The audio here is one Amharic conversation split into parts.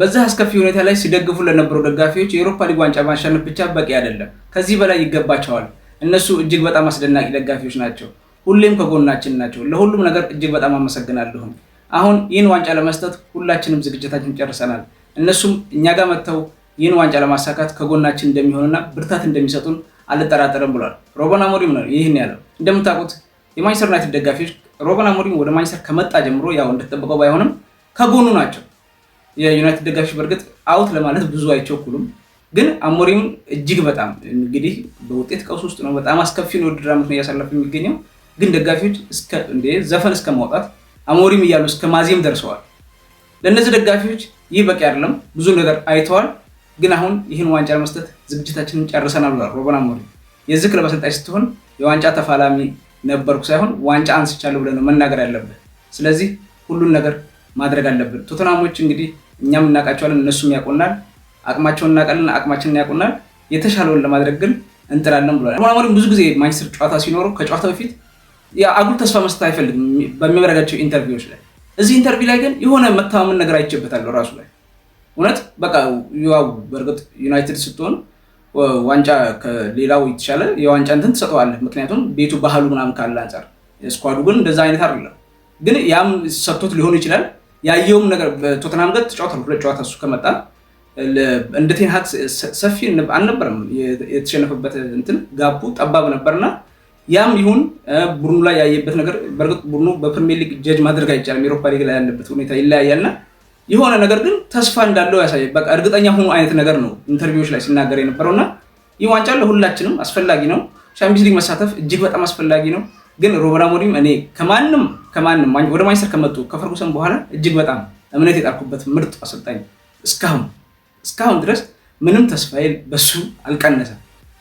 በዛ አስከፊ ሁኔታ ላይ ሲደግፉ ለነበሩ ደጋፊዎች የአውሮፓ ሊግ ዋንጫ ማሸነፍ ብቻ በቂ አይደለም፣ ከዚህ በላይ ይገባቸዋል። እነሱ እጅግ በጣም አስደናቂ ደጋፊዎች ናቸው። ሁሌም ከጎናችን ናቸው። ለሁሉም ነገር እጅግ በጣም አመሰግናለሁ። አሁን ይህን ዋንጫ ለመስጠት ሁላችንም ዝግጅታችን ጨርሰናል። እነሱም እኛ ጋር መጥተው ይህን ዋንጫ ለማሳካት ከጎናችን እንደሚሆኑና ብርታት እንደሚሰጡን አልጠራጠርም ብሏል። ሩበን አሞሪም ነው ይህን ያለው። እንደምታውቁት የማንቸስተር ዩናይትድ ደጋፊዎች ሩበን አሞሪም ወደ ማንቸስተር ከመጣ ጀምሮ ያው እንደተጠበቀው ባይሆንም ከጎኑ ናቸው። የዩናይትድ ደጋፊዎች በእርግጥ አውት ለማለት ብዙ አይቸኩሉም፣ ግን አሞሪም እጅግ በጣም እንግዲህ በውጤት ቀውስ ውስጥ ነው። በጣም አስከፊ ነው ውድድር ዓመት ነው እያሳለፈ የሚገኘው። ግን ደጋፊዎች ዘፈን እስከ ማውጣት አሞሪም እያሉ እስከ ማዜም ደርሰዋል። ለእነዚህ ደጋፊዎች ይህ በቂ አይደለም፣ ብዙ ነገር አይተዋል። ግን አሁን ይህን ዋንጫ ለመስጠት ዝግጅታችንን ጨርሰናል ብሏል ሩበን አሞሪም። የዚህ ክለብ አሰልጣኝ ስትሆን የዋንጫ ተፋላሚ ነበርኩ ሳይሆን ዋንጫ አንስቻለሁ ብለህ ነው መናገር ያለብህ። ስለዚህ ሁሉን ነገር ማድረግ አለብን። ቶተናሞች እንግዲህ እኛም እናውቃቸዋለን፣ እነሱም ያውቁናል። አቅማቸውን እናውቃለን፣ አቅማችንን ያውቁናል። የተሻለውን ለማድረግ ግን እንጥራለን ብሏል ሩበን አሞሪም። ብዙ ጊዜ ማንቸስተር ጨዋታ ሲኖረው ከጨዋታ በፊት አጉል ተስፋ መስጠት አይፈልግም በሚያደርጋቸው ኢንተርቪዎች ላይ። እዚህ ኢንተርቪው ላይ ግን የሆነ መተማመን ነገር አይቼበታለሁ ራሱ ላይ። እውነት በቃ ያው በእርግጥ ዩናይትድ ስትሆን ዋንጫ ከሌላው የተሻለ የዋንጫ እንትን ትሰጠዋለህ፣ ምክንያቱም ቤቱ ባህሉ ምናምን ካለ አንጻር። ስኳዱ ግን እንደዛ አይነት አይደለም። ግን ያም ሰጥቶት ሊሆን ይችላል። ያየውም ነገር በቶተናም ጋር ተጫውቷል። ሁለት ጨዋታ እሱ ከመጣ እንደ ቴን ሃግ ሰፊ አልነበረም። የተሸነፈበት እንትን ጋቡ ጠባብ ነበርና ያም ይሁን ቡድኑ ላይ ያየበት ነገር በእርግጥ ቡድኑ በፕሪሚየር ሊግ ጀጅ ማድረግ አይቻልም። የአውሮፓ ሊግ ላይ ያለበት ሁኔታ ይለያያልና የሆነ ነገር ግን ተስፋ እንዳለው ያሳያል። በቃ እርግጠኛ ሆኖ አይነት ነገር ነው ኢንተርቪዎች ላይ ሲናገር የነበረውና ይህ ዋንጫ ለሁላችንም አስፈላጊ ነው። ቻምፒየንስ ሊግ መሳተፍ እጅግ በጣም አስፈላጊ ነው። ግን ሩበን አሞሪም እኔ ከማንም ወደ ማንቸስተር ከመጡ ከፈርጉሰን በኋላ እጅግ በጣም እምነት የጣልኩበት ምርጥ አሰልጣኝ እስካሁን ድረስ ምንም ተስፋዬ በሱ አልቀነሰም።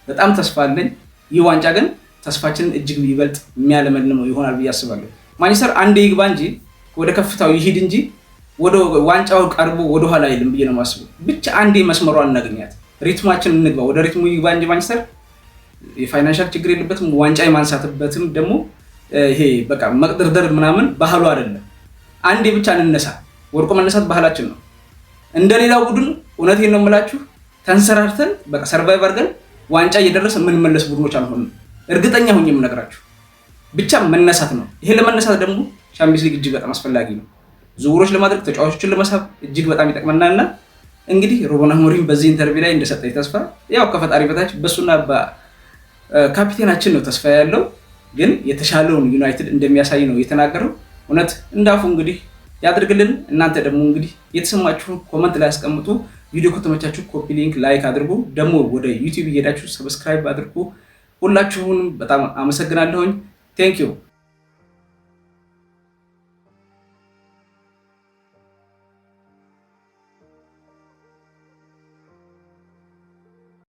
በጣም ተስፋ አለኝ። ይህ ዋንጫ ግን ተስፋችንን እጅግ ይበልጥ የሚያለመልመው ይሆናል ብዬ አስባለሁ። ማንቸስተር አንዴ ይግባ እንጂ ወደ ከፍታው ይሂድ እንጂ ወደ ዋንጫው ቀርቦ ወደ ኋላ አይልም ብዬ ነው የማስበው። ብቻ አንዴ መስመሯን እናገኛት፣ ሪትማችን እንግባ፣ ወደ ሪትሙ ይግባ እንጂ ማንቸስተር የፋይናንሻል ችግር የለበትም። ዋንጫ የማንሳትበትም ደግሞ ይሄ በቃ መቅደርደር ምናምን ባህሉ አይደለም። አንዴ ብቻ እንነሳ። ወርቆ መነሳት ባህላችን ነው። እንደሌላው ቡድን እውነቴን ነው የምላችሁ ተንሰራርተን በቃ ሰርቫይቭ አድርገን ዋንጫ እየደረሰ የምንመለስ ቡድኖች አልሆንም። እርግጠኛ ሆኜ የምነግራችሁ ብቻ መነሳት ነው። ይሄ ለመነሳት ደግሞ ቻምፒየንስ ሊግ እጅግ በጣም አስፈላጊ ነው። ዝውውሮች ለማድረግ ተጫዋቾችን ለመሳብ እጅግ በጣም ይጠቅመናልና እንግዲህ ሩበን አሞሪም በዚህ ኢንተርቪው ላይ እንደሰጠኝ ተስፋ ያው ከፈጣሪ በታች በሱና በካፒቴናችን ነው ተስፋ ያለው። ግን የተሻለውን ዩናይትድ እንደሚያሳይ ነው የተናገረው። እውነት እንዳፉ እንግዲህ ያድርግልን። እናንተ ደግሞ እንግዲህ የተሰማችሁን ኮመንት ላይ አስቀምጡ። ቪዲዮ ከተመቻችሁ ኮፒ ሊንክ ላይክ አድርጉ። ደግሞ ወደ ዩቲዩብ እየሄዳችሁ ሰብስክራይብ አድርጉ። ሁላችሁንም በጣም አመሰግናለሁኝ። ቴንክ ዩ